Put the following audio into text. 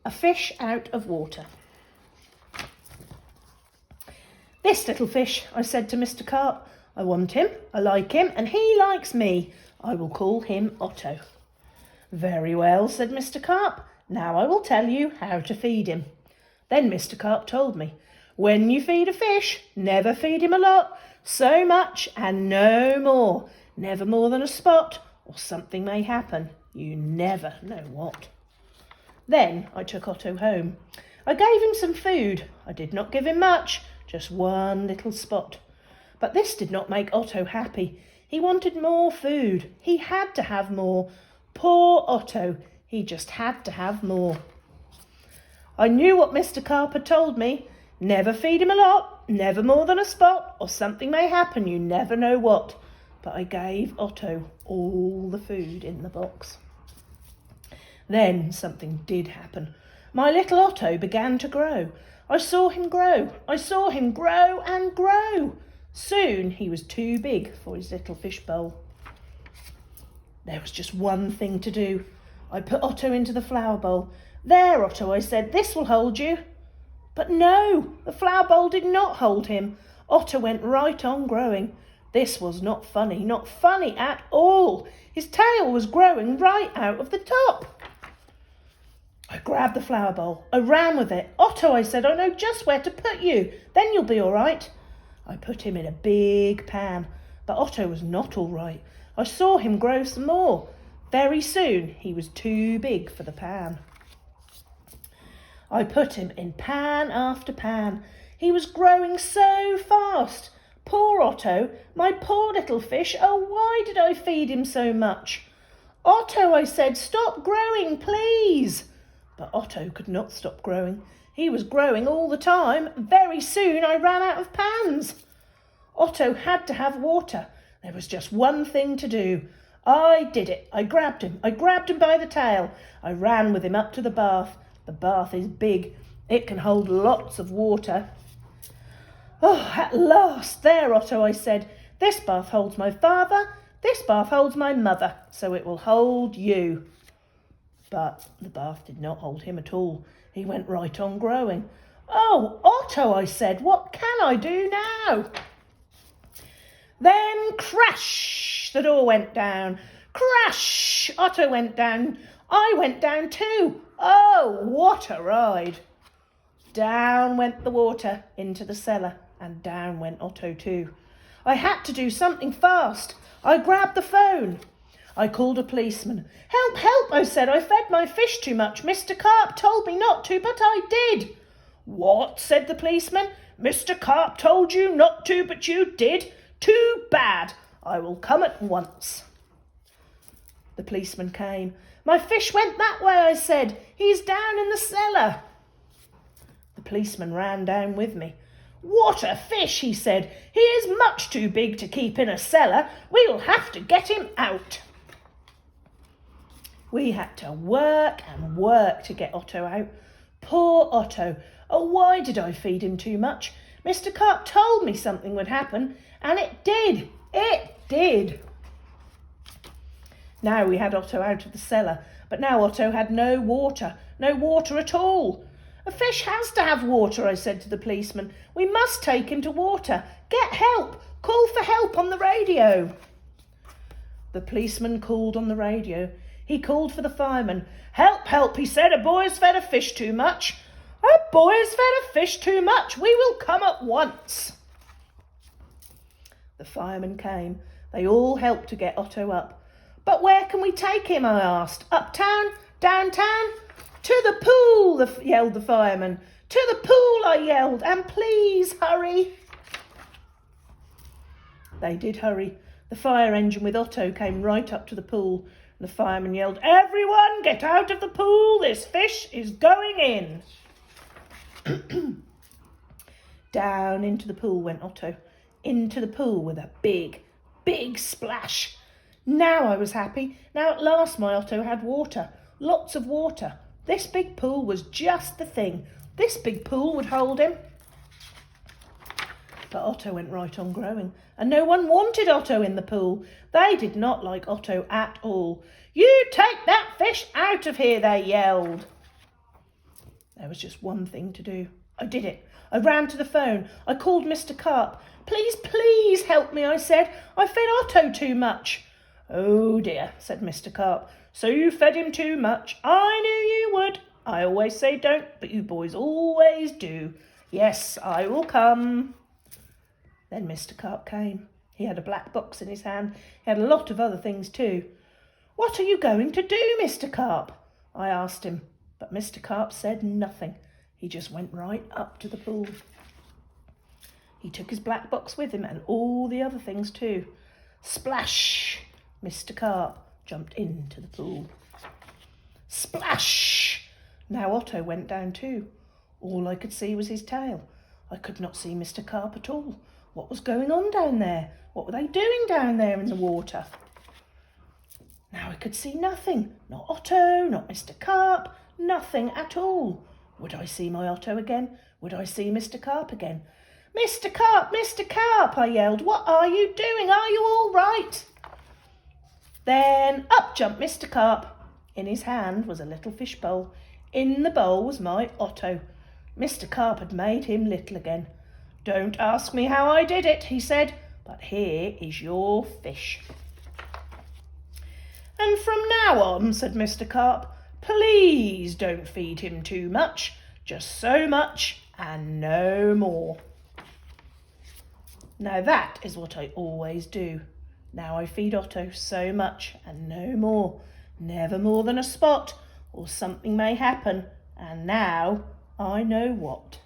A fish out of water. This little fish, I said to Mr. Carp. I want him, I like him, and he likes me. I will call him Otto. Very well, said Mr. Carp. Now I will tell you how to feed him. Then Mr. Carp told me, when you feed a fish, never feed him a lot, so much and no more. Never more than a spot, or something may happen. You never know what. Then I took Otto home. I gave him some food. I did not give him much, just one little spot. But this did not make Otto happy. He wanted more food. He had to have more. Poor Otto, he just had to have more. I knew what Mr. Carp had told me. Never feed him a lot, never more than a spot, or something may happen, you never know what. But I gave Otto all the food in the box. Then something did happen. My little Otto began to grow. I saw him grow. I saw him grow and grow. Soon he was too big for his little fish bowl. There was just one thing to do. I put Otto into the flower bowl. There, Otto, I said, this will hold you. But no, the flower bowl did not hold him. Otto went right on growing. This was not funny at all. His tail was growing right out of the top. I grabbed the flower bowl. I ran with it. Otto, I said, I know just where to put you. Then you'll be all right. I put him in a big pan, but Otto was not all right. I saw him grow some more. Very soon he was too big for the pan. I put him in pan after pan. He was growing so fast. Poor Otto, my poor little fish. Oh, why did I feed him so much? Otto, I said, stop growing, please. But Otto could not stop growing. He was growing all the time. Very soon I ran out of pans. Otto had to have water. There was just one thing to do. I did it. I grabbed him. I grabbed him by the tail. I ran with him up to the bath. The bath is big. It can hold lots of water. Oh, at last. There, Otto, I said. This bath holds my father. This bath holds my mother. So it will hold you. But the bath did not hold him at all. He went right on growing. Oh, Otto, I said, what can I do now? Then crash, the door went down. Crash, Otto went down. I went down too. Oh, what a ride. Down went the water into the cellar, and down went Otto too. I had to do something fast. I grabbed the phone. I called a policeman. Help, help, I said. I fed my fish too much. Mr. Carp told me not to, but I did. What, said the policeman. Mr. Carp told you not to, but you did. Too bad. I will come at once. The policeman came. My fish went that way, I said. He's down in the cellar. The policeman ran down with me. What a fish, he said. He is much too big to keep in a cellar. We will have to get him out. We had to work and work to get Otto out. Poor Otto. Oh, why did I feed him too much? Mr. Carp told me something would happen, and it did. It did. Now we had Otto out of the cellar, but now Otto had no water at all. A fish has to have water, I said to the policeman. We must take him to water. Get help. Call for help on the radio. The policeman called on the radio. He called for the fireman. Help, help, he said. A boy has fed a fish too much. A boy has fed a fish too much. We will come at once. The firemen came. They all helped to get Otto up. But where can we take him, I asked. Uptown? Downtown? To the pool, yelled the fireman. To the pool, I yelled, and please hurry. They did hurry. The fire engine with Otto came right up to the pool. The fireman yelled, Everyone get out of the pool, this fish is going in. Down into the pool went Otto, into the pool with a big, big splash. Now I was happy. Now at last my Otto had water, lots of water. This big pool was just the thing. This big pool would hold him. But Otto went right on growing, and no one wanted Otto in the pool. They did not like Otto at all. You take that fish out of here, they yelled. There was just one thing to do. I did it. I ran to the phone. I called Mr. Carp. Please, please help me, I said. I fed Otto too much. Oh dear, said Mr. Carp. So you fed him too much. I knew you would. I always say don't, but you boys always do. Yes, I will come. Then Mr. Carp came. He had a black box in his hand. He had a lot of other things too. What are you going to do, Mr. Carp? I asked him, but Mr. Carp said nothing. He just went right up to the pool. He took his black box with him and all the other things too. Splash! Mr. Carp jumped into the pool. Splash! Now Otto went down too. All I could see was his tail. I could not see Mr. Carp at all. What was going on down there? What were they doing down there in the water? Now I could see nothing. Not Otto, not Mr. Carp, nothing at all. Would I see my Otto again? Would I see Mr. Carp again? Mr. Carp, Mr. Carp, I yelled. What are you doing? Are you all right? Then up jumped Mr. Carp. In his hand was a little fish bowl. In the bowl was my Otto. Mr. Carp had made him little again. Don't ask me how I did it, he said, but here is your fish. And from now on, said Mr. Carp, please don't feed him too much, just so much and no more. Now that is what I always do. Now I feed Otto so much and no more, never more than a spot, or something may happen, and now I know what.